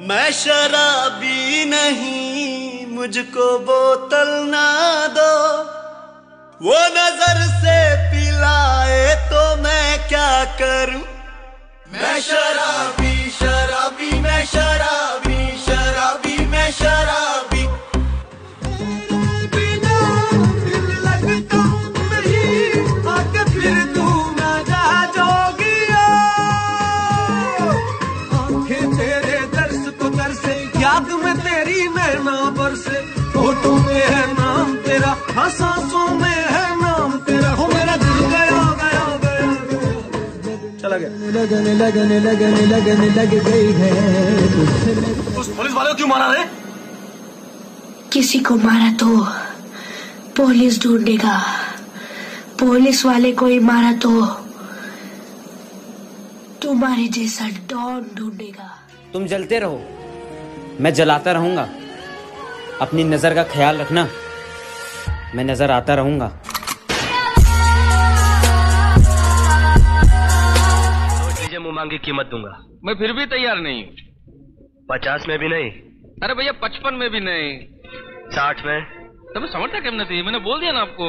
मैं शराबी नहीं, मुझको बोतल ना दो, वो नजर से पिलाए तो मैं क्या करूं। मैं शराबी शराबी मैं शराबी शराबी मैं शराबी। बिना दिल लगता नहीं, आके फिर तू ना जा जोगिया। आंखें तेरे दर्श को तरसे, याद में तेरी नैना बरसे, होठों में है नाम तेरा, सांसों में है नाम तेरा। हो मेरा दिल गया गया गया चला गया। लगने लग गई है। उस पुलिस वाले को क्यों मारा रे? किसी को मारा तो पुलिस ढूंढेगा, पुलिस वाले को ही मारा तो तुम्हारे जैसा डॉन ढूंढेगा। तुम जलते रहो, मैं जलाता रहूंगा। अपनी नजर का ख्याल रखना, मैं नजर आता रहूंगा। सोच लीजिए, मुंह मांगी कीमत दूंगा। मैं फिर भी तैयार नहीं। 50 में भी नहीं। अरे भैया 55 में भी नहीं। 60 में। तब समझता क्यों नहीं? मैंने बोल दिया ना आपको।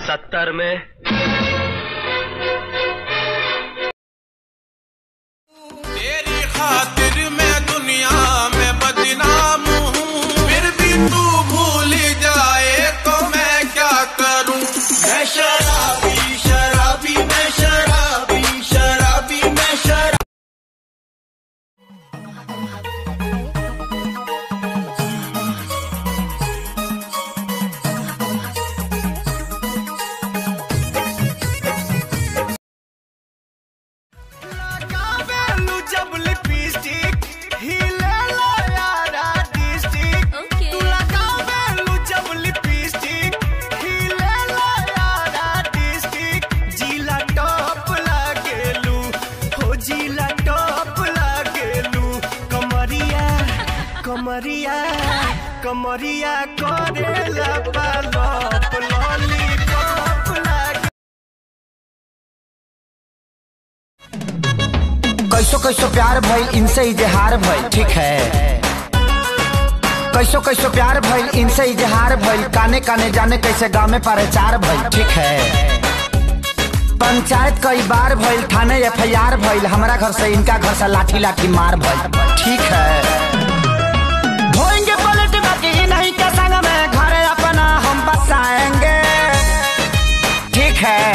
70 में। तेरी खातिर मैं दुनिया में बदनाम हूँ, फिर भी तू भूल जाए तो मैं क्या करूँ। मैं शराबी शराबी मैं शराबी शराबी मैं शराबी। जब लिपस्टिक हिले लो यारा डिस्ट्रिक्ट, तू लगावेलू जब लिपस्टिक हिले लो यारा डिस्ट्रिक्ट। जिला टॉप लागेलू, हो जिला टॉप लागेलू। कमरिया कमरिया कमरिया करेला पालप लॉलीपॉप लागे। कैसो कैसो प्यार भइल इनसे इजहार भइल, ठीक है। कैसो कैसो प्यार भइल इनसे इजहार भइल, काने काने जाने कैसे गाँव में प्रचार भइल, ठीक है। पंचायत कई बार भइल, थाने FIR भइल, हमारा घर से इनका घर से लाठी लाठी मार भइल, ठीक है। धोएंगे पलट बाकी नहीं के संग में, घर अपना हम बसाएंगे, ठीक है।